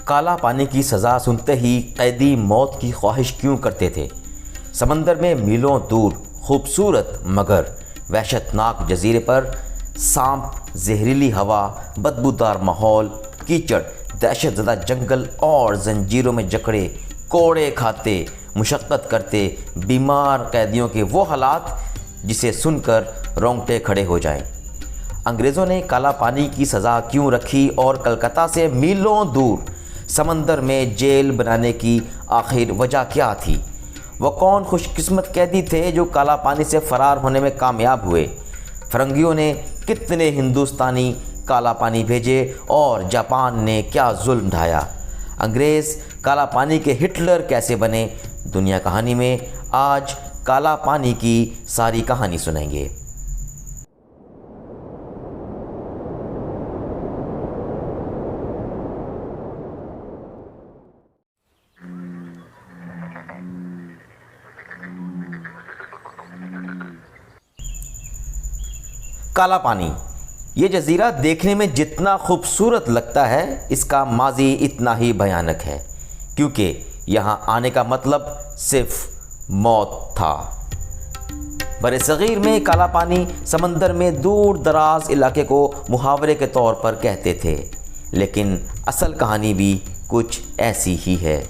کالا پانی کی سزا سنتے ہی قیدی موت کی خواہش کیوں کرتے تھے؟ سمندر میں میلوں دور خوبصورت مگر وحشتناک جزیرے پر سانپ، زہریلی ہوا، بدبودار ماحول، کیچڑ، دہشت زدہ جنگل اور زنجیروں میں جکڑے کوڑے کھاتے، مشقت کرتے بیمار قیدیوں کے وہ حالات جسے سن کر رونگٹے کھڑے ہو جائیں۔ انگریزوں نے کالا پانی کی سزا کیوں رکھی اور کلکتہ سے میلوں دور سمندر میں جیل بنانے کی آخر وجہ کیا تھی؟ وہ کون خوش قسمت قیدی تھے جو کالا پانی سے فرار ہونے میں کامیاب ہوئے؟ فرنگیوں نے کتنے ہندوستانی کالا پانی بھیجے اور جاپان نے کیا ظلم ڈھایا؟ انگریز کالا پانی کے ہٹلر کیسے بنے؟ دنیا کہانی میں آج کالا پانی کی ساری کہانی سنیں گے۔ کالا پانی، یہ جزیرہ دیکھنے میں جتنا خوبصورت لگتا ہے اس کا ماضی اتنا ہی بھیانک ہے، کیونکہ یہاں آنے کا مطلب صرف موت تھا۔ برصغیر میں کالا پانی سمندر میں دور دراز علاقے کو محاورے کے طور پر کہتے تھے، لیکن اصل کہانی بھی کچھ ایسی ہی ہے۔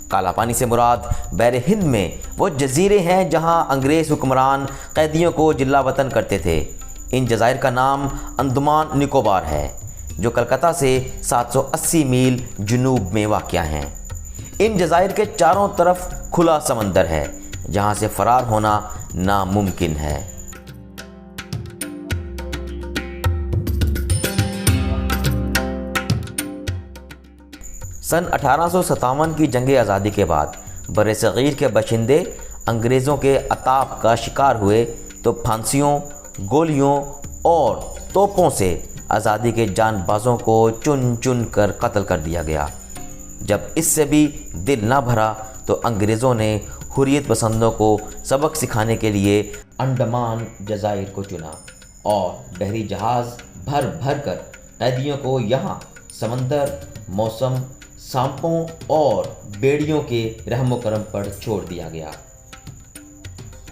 کالا پانی سے مراد بحر ہند میں وہ جزیرے ہیں جہاں انگریز حکمران قیدیوں کو جلا وطن کرتے تھے۔ ان جزائر کا نام انڈمان نکوبار ہے، جو کلکتہ سے 780 میل جنوب میں واقع ہیں۔ ان جزائر کے چاروں طرف کھلا سمندر ہے، جہاں سے فرار ہونا ناممکن ہے۔ سن 1857 کی جنگ آزادی کے بعد برصغیر کے باشندے انگریزوں کے عطاف کا شکار ہوئے تو پھانسیوں، گولیوں اور توپوں سے آزادی کے جان بازوں کو چن چن کر قتل کر دیا گیا۔ جب اس سے بھی دل نہ بھرا تو انگریزوں نے حریت پسندوں کو سبق سکھانے کے لیے انڈمان جزائر کو چنا اور بحری جہاز بھر بھر کر قیدیوں کو یہاں سمندر، موسم، سانپوں اور بیڑیوں کے رحم و کرم پر چھوڑ دیا گیا۔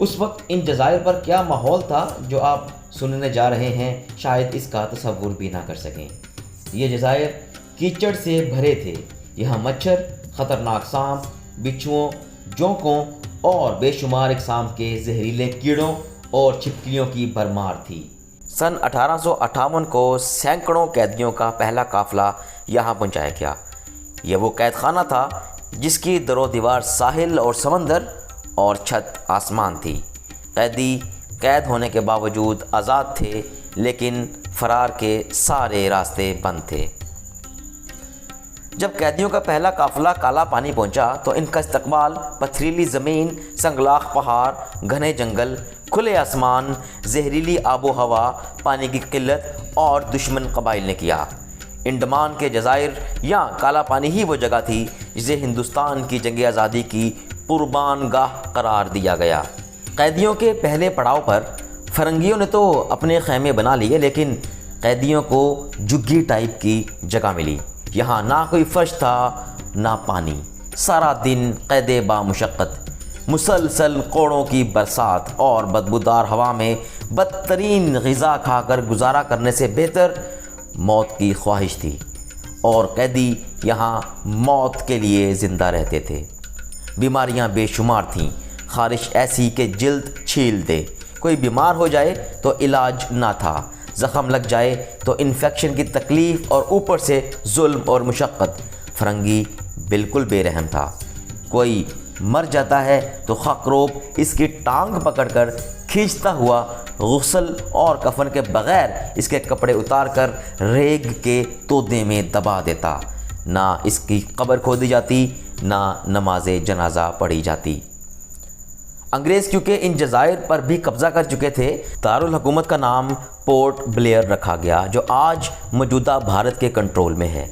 اس وقت ان جزائر پر کیا ماحول تھا جو آپ سننے جا رہے ہیں، شاید اس کا تصور بھی نہ کر سکیں۔ یہ جزائر کیچڑ سے بھرے تھے۔ یہاں مچھر، خطرناک سانپ، بچھوؤں، جونکوں اور بے شمار اقسام کے زہریلے کیڑوں اور چھپکلیوں کی بھرمار تھی۔ سن 1858 کو سینکڑوں قیدیوں کا پہلا قافلہ یہاں پہنچایا گیا۔ یہ وہ قید خانہ تھا جس کی در و دیوار ساحل اور سمندر اور چھت آسمان تھی۔ قیدی قید ہونے کے باوجود آزاد تھے، لیکن فرار کے سارے راستے بند تھے۔ جب قیدیوں کا پہلا قافلہ کالا پانی پہنچا تو ان کا استقبال پتھریلی زمین، سنگلاخ پہاڑ، گھنے جنگل، کھلے آسمان، زہریلی آب و ہوا، پانی کی قلت اور دشمن قبائل نے کیا۔ انڈمان کے جزائر یا کالا پانی ہی وہ جگہ تھی جسے ہندوستان کی جنگ آزادی کی قربان گاہ قرار دیا گیا۔ قیدیوں کے پہلے پڑاؤ پر فرنگیوں نے تو اپنے خیمے بنا لیے، لیکن قیدیوں کو جھگی ٹائپ کی جگہ ملی۔ یہاں نہ کوئی فرش تھا نہ پانی۔ سارا دن قید با مشقت، مسلسل کوڑوں کی برسات اور بدبودار ہوا میں بدترین غذا کھا کر گزارا کرنے سے بہتر موت کی خواہش تھی، اور قیدی یہاں موت کے لیے زندہ رہتے تھے۔ بیماریاں بے شمار تھیں، خارش ایسی کہ جلد چھیل دے۔ کوئی بیمار ہو جائے تو علاج نہ تھا، زخم لگ جائے تو انفیکشن کی تکلیف، اور اوپر سے ظلم اور مشقت۔ فرنگی بالکل بے رحم تھا۔ کوئی مر جاتا ہے تو خاکروب اس کی ٹانگ پکڑ کر کھینچتا ہوا غسل اور کفن کے بغیر اس کے کپڑے اتار کر ریگ کے تودے میں دبا دیتا۔ نہ اس کی قبر کھودی جاتی، نہ نماز جنازہ پڑھی جاتی۔ انگریز کیونکہ ان جزائر پر بھی قبضہ کر چکے تھے، دارالحکومت کا نام پورٹ بلیئر رکھا گیا، جو آج موجودہ بھارت کے کنٹرول میں ہے،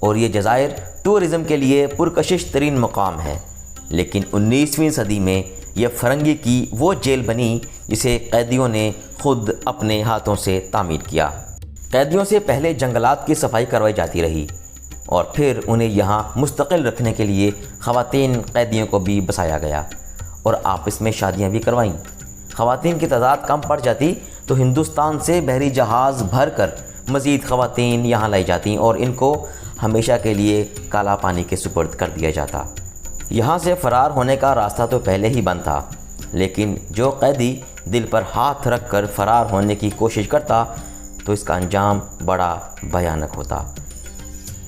اور یہ جزائر ٹورزم کے لیے پرکشش ترین مقام ہے۔ لیکن 19ویں صدی میں یہ فرنگی کی وہ جیل بنی جسے قیدیوں نے خود اپنے ہاتھوں سے تعمیر کیا۔ قیدیوں سے پہلے جنگلات کی صفائی کروائی جاتی رہی۔ اور پھر انہیں یہاں مستقل رکھنے کے لیے خواتین قیدیوں کو بھی بسایا گیا اور آپس میں شادیاں بھی کروائیں۔ خواتین کی تعداد کم پڑ جاتی تو ہندوستان سے بحری جہاز بھر کر مزید خواتین یہاں لائی جاتیں اور ان کو ہمیشہ کے لیے کالا پانی کے سپرد کر دیا جاتا۔ یہاں سے فرار ہونے کا راستہ تو پہلے ہی بند تھا، لیکن جو قیدی دل پر ہاتھ رکھ کر فرار ہونے کی کوشش کرتا تو اس کا انجام بڑا بھیانک ہوتا۔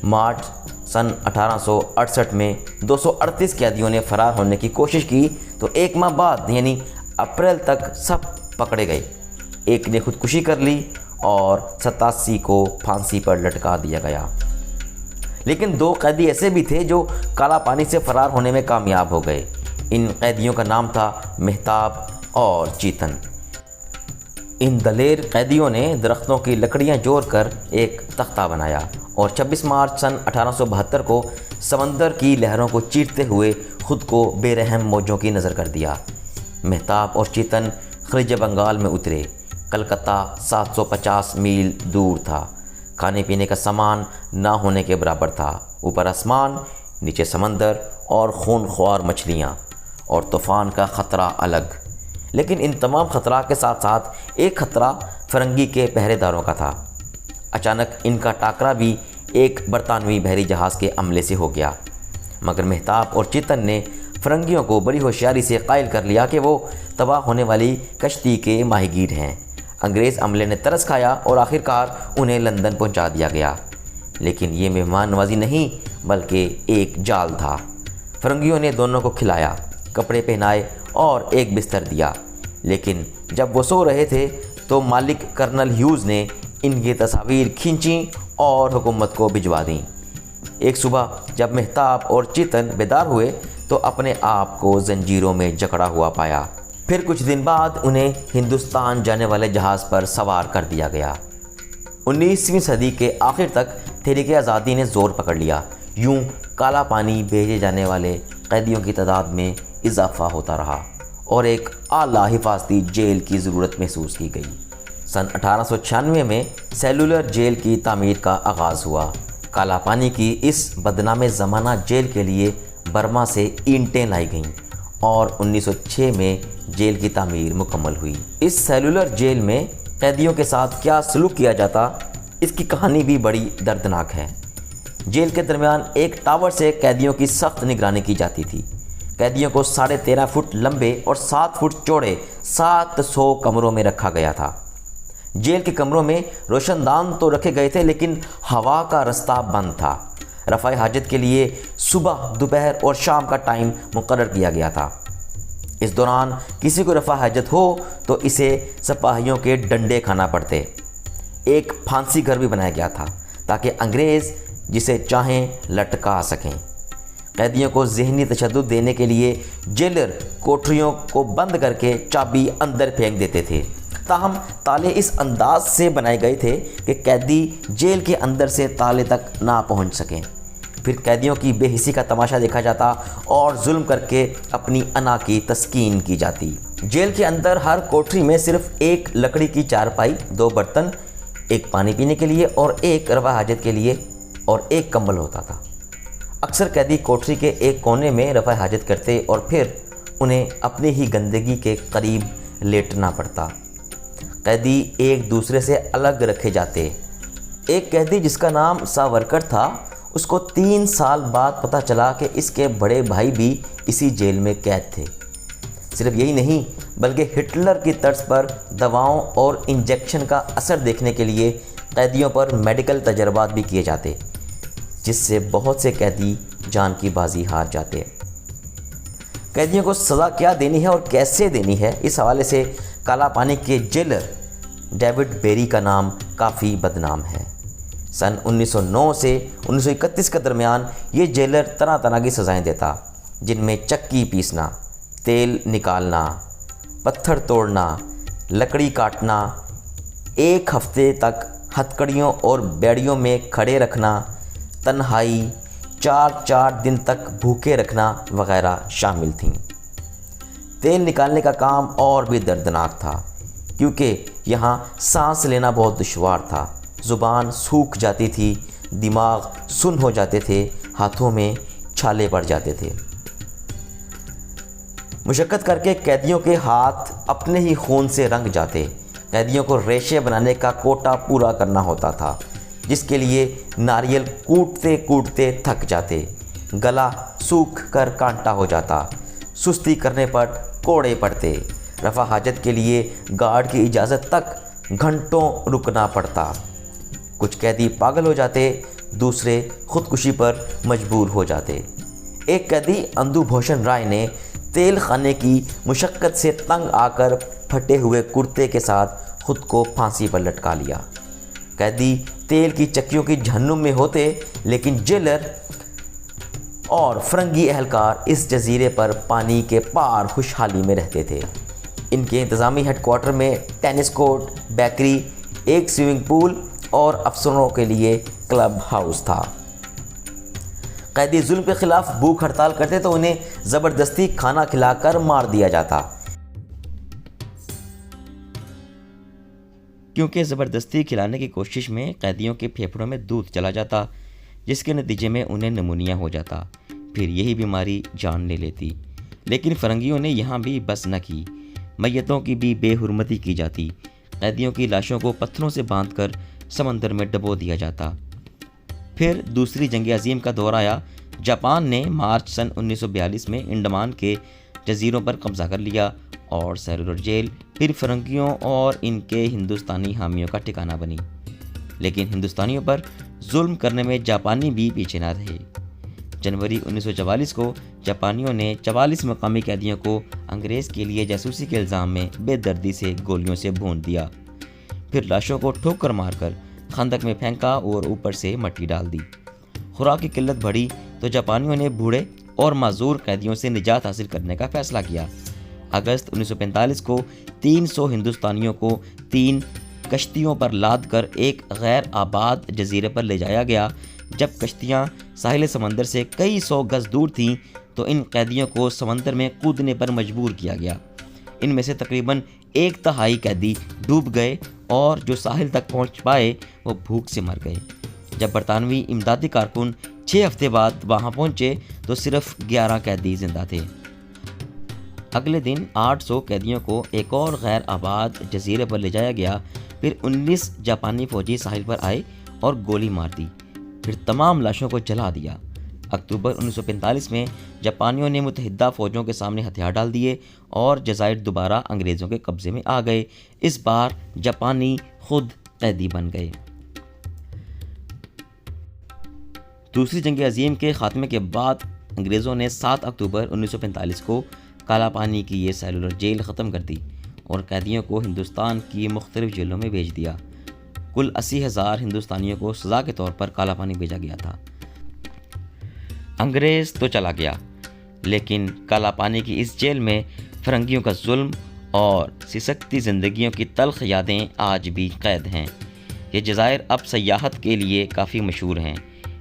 مارچ سن 1868 میں 238 قیدیوں نے فرار ہونے کی کوشش کی تو ایک ماہ بعد یعنی اپریل تک سب پکڑے گئے۔ ایک نے خودکشی کر لی اور 87 کو پھانسی پر لٹکا دیا گیا۔ لیکن 2 قیدی ایسے بھی تھے جو کالا پانی سے فرار ہونے میں کامیاب ہو گئے۔ ان قیدیوں کا نام تھا مہتاب اور چیتن۔ ان دلیر قیدیوں نے درختوں کی لکڑیاں جوڑ کر ایک تختہ بنایا اور 26 مارچ سن 1872 کو سمندر کی لہروں کو چیرتے ہوئے خود کو بے رحم موجوں کی نظر کر دیا۔ مہتاب اور چیتن خلیج بنگال میں اترے۔ کلکتہ 750 میل دور تھا۔ کھانے پینے کا سامان نہ ہونے کے برابر تھا۔ اوپر آسمان، نیچے سمندر اور خون خوار مچھلیاں اور طوفان کا خطرہ الگ۔ لیکن ان تمام خطرات کے ساتھ ساتھ ایک خطرہ فرنگی کے پہرے داروں کا تھا۔ اچانک ان کا ٹاکرا بھی ایک برطانوی بحری جہاز کے عملے سے ہو گیا، مگر مہتاب اور چیتن نے فرنگیوں کو بڑی ہوشیاری سے قائل کر لیا کہ وہ تباہ ہونے والی کشتی کے ماہی گیر ہیں۔ انگریز عملے نے ترس کھایا اور آخرکار انہیں لندن پہنچا دیا گیا۔ لیکن یہ مہمان نوازی نہیں بلکہ ایک جال تھا۔ فرنگیوں نے دونوں کو کھلایا، کپڑے پہنائے اور ایک بستر دیا، لیکن جب وہ سو رہے تھے تو مالک کرنل ہیوز نے ان کی تصاویر کھینچیں اور حکومت کو بھجوا دیں۔ ایک صبح جب مہتاب اور چیتن بیدار ہوئے تو اپنے آپ کو زنجیروں میں جکڑا ہوا پایا۔ پھر کچھ دن بعد انہیں ہندوستان جانے والے جہاز پر سوار کر دیا گیا۔ 19ویں صدی کے آخر تک تحریک آزادی نے زور پکڑ لیا۔ یوں کالا پانی بھیجے جانے والے قیدیوں کی تعداد میں اضافہ ہوتا رہا اور ایک اعلیٰ حفاظتی جیل کی ضرورت محسوس کی گئی۔ سن 1896 میں سیلولر جیل کی تعمیر کا آغاز ہوا۔ کالا پانی کی اس بدنام زمانہ جیل کے لیے برما سے اینٹیں لائی گئیں اور 1906 میں جیل کی تعمیر مکمل ہوئی۔ اس سیلولر جیل میں قیدیوں کے ساتھ کیا سلوک کیا جاتا، اس کی کہانی بھی بڑی دردناک ہے۔ جیل کے درمیان ایک ٹاور سے قیدیوں کی سخت نگرانی کی جاتی تھی۔ قیدیوں کو 13.5 فٹ لمبے اور 7 فٹ چوڑے 700 کمروں میں رکھا گیا تھا۔ جیل کے کمروں میں روشن دان تو رکھے گئے تھے، لیکن ہوا کا رستہ بند تھا۔ رفع حاجت کے لیے صبح، دوپہر اور شام کا ٹائم مقرر کیا گیا تھا۔ اس دوران کسی کو رفع حاجت ہو تو اسے سپاہیوں کے ڈنڈے کھانا پڑتے۔ ایک پھانسی گھر بھی بنایا گیا تھا تاکہ انگریز جسے چاہیں لٹکا سکیں۔ قیدیوں کو ذہنی تشدد دینے کے لیے جیلر کوٹریوں کو بند کر کے چابی اندر پھینک دیتے تھے۔ تاہم تالے اس انداز سے بنائے گئے تھے کہ قیدی جیل کے اندر سے تالے تک نہ پہنچ سکیں۔ پھر قیدیوں کی بے حسی کا تماشا دیکھا جاتا اور ظلم کر کے اپنی انا کی تسکین کی جاتی۔ جیل کے اندر ہر کوٹری میں صرف ایک لکڑی کی چارپائی، 2 برتن، ایک پانی پینے کے لیے اور ایک رفع حاجت کے لیے اور ایک کمبل ہوتا تھا۔ اکثر قیدی کوٹری کے ایک کونے میں رفع حاجت کرتے اور پھر انہیں اپنی ہی گندگی کے قریب لیٹنا پڑتا۔ قیدی ایک دوسرے سے الگ رکھے جاتے۔ ایک قیدی جس کا نام ساورکر تھا، اس کو 3 سال بعد پتہ چلا کہ اس کے بڑے بھائی بھی اسی جیل میں قید تھے۔ صرف یہی نہیں بلکہ ہٹلر کی طرز پر دواؤں اور انجیکشن کا اثر دیکھنے کے لیے قیدیوں پر میڈیکل تجربات بھی کیے جاتے، جس سے بہت سے قیدی جان کی بازی ہار جاتے۔ قیدیوں کو سزا کیا دینی ہے اور کیسے دینی ہے، اس حوالے سے کالا پانی کے جیلر ڈیوڈ بیری کا نام کافی بدنام ہے۔ سن 1909 سے 1931 کے درمیان یہ جیلر طرح طرح کی سزائیں دیتا، جن میں چکی پیسنا، تیل نکالنا، پتھر توڑنا، لکڑی کاٹنا، 1 ہفتے تک ہتھکڑیوں اور بیڑیوں میں کھڑے رکھنا، تنہائی، 4 دن تک بھوکے رکھنا وغیرہ شامل تھیں۔ تیل نکالنے کا کام اور بھی دردناک تھا، کیونکہ یہاں سانس لینا بہت دشوار تھا۔ زبان سوکھ جاتی تھی، دماغ سن ہو جاتے تھے، ہاتھوں میں چھالے پڑ جاتے تھے۔ مشقت کر کے قیدیوں کے ہاتھ اپنے ہی خون سے رنگ جاتے۔ قیدیوں کو ریشے بنانے کا کوٹا پورا کرنا ہوتا تھا، جس کے لیے ناریل کوٹتے کوٹتے تھک جاتے، گلا سوکھ کر کانٹا ہو جاتا، سستی کرنے پر کوڑے پڑتے، رفع حاجت کے لیے گارڈ کی اجازت تک گھنٹوں رکنا پڑتا۔ کچھ قیدی پاگل ہو جاتے، دوسرے خودکشی پر مجبور ہو جاتے۔ ایک قیدی اندو بھوشن رائے نے تیل خانے کی مشقت سے تنگ آ کر پھٹے ہوئے کرتے کے ساتھ خود کو پھانسی پر لٹکا لیا۔ قیدی تیل کی چکیوں کی جہنم میں ہوتے، لیکن جیلر اور فرنگی اہلکار اس جزیرے پر پانی کے پار خوشحالی میں رہتے تھے۔ ان کے انتظامی ہیڈ کوارٹر میں ٹینس کورٹ، بیکری، ایک سوئمنگ پول اور افسروں کے لیے کلب ہاؤس تھا۔ قیدی ظلم کے خلاف بھوک ہڑتال کرتے تو انہیں زبردستی کھانا کھلا کر مار دیا جاتا۔ کیونکہ زبردستی کھلانے کی کوشش میں قیدیوں کے پھیپھڑوں میں دودھ چلا جاتا، جس کے نتیجے میں انہیں نمونیا ہو جاتا، پھر یہی بیماری جان لے لیتی۔ لیکن فرنگیوں نے یہاں بھی بس نہ کی، میتوں کی بھی بے حرمتی کی جاتی، قیدیوں کی لاشوں کو پتھروں سے باندھ کر سمندر میں ڈبو دیا جاتا۔ پھر دوسری جنگ عظیم کا دور آیا۔ جاپان نے مارچ سن 1942 میں انڈمان کے جزیروں پر قبضہ کر لیا اور سیلولر جیل پھر فرنگیوں اور ان کے ہندوستانی حامیوں کا ٹھکانہ بنی۔ لیکن ہندوستانیوں پر ظلم کرنے میں جاپانی بھی پیچھے نہ رہے۔ جنوری 1944 کو جاپانیوں نے 44 مقامی قیدیوں کو انگریز کے لیے جاسوسی کے الزام میں بے دردی سے گولیوں سے بھون دیا، پھر لاشوں کو ٹھوکر مار کر خندق میں پھینکا اور اوپر سے مٹی ڈال دی۔ خوراک کی قلت بڑھی تو جاپانیوں نے بوڑھے اور معذور قیدیوں سے نجات حاصل کرنے کا فیصلہ کیا۔ اگست 1945 کو 300 ہندوستانیوں کو 3 کشتیوں پر لاد کر ایک غیر آباد جزیرے پر لے جایا گیا۔ جب کشتیاں ساحل سمندر سے کئی 100 گز دور تھیں تو ان قیدیوں کو سمندر میں کودنے پر مجبور کیا گیا۔ ان میں سے تقریباً 1/3 قیدی ڈوب گئے اور جو ساحل تک پہنچ پائے وہ بھوک سے مر گئے۔ جب برطانوی امدادی کارکن 6 ہفتے بعد وہاں پہنچے تو صرف 11 قیدی زندہ تھے۔ اگلے دن 800 قیدیوں کو ایک اور غیر آباد جزیرے پر لے جایا گیا۔ پھر 19 جاپانی فوجی ساحل پر آئے اور گولی مار دی، پھر تمام لاشوں کو جلا دیا۔ اکتوبر 1945 میں جاپانیوں نے متحدہ فوجوں کے سامنے ہتھیار ڈال دیے اور جزائر دوبارہ انگریزوں کے قبضے میں آ گئے۔ اس بار جاپانی خود قیدی بن گئے۔ دوسری جنگ عظیم کے خاتمے کے بعد انگریزوں نے 7 اکتوبر 1945 کو کالا پانی کی یہ سیلولر جیل ختم کر دی اور قیدیوں کو ہندوستان کی مختلف جیلوں میں بھیج دیا۔ کل 80,000 ہندوستانیوں کو سزا کے طور پر کالا پانی بھیجا گیا تھا۔ انگریز تو چلا گیا، لیکن کالا پانی کی اس جیل میں فرنگیوں کا ظلم اور سسکتی زندگیوں کی تلخ یادیں آج بھی قید ہیں۔ یہ جزائر اب سیاحت کے لیے کافی مشہور ہیں۔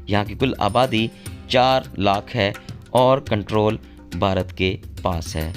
یہاں کی کل آبادی 4 لاکھ ہے اور کنٹرول بھارت کے پاس ہے۔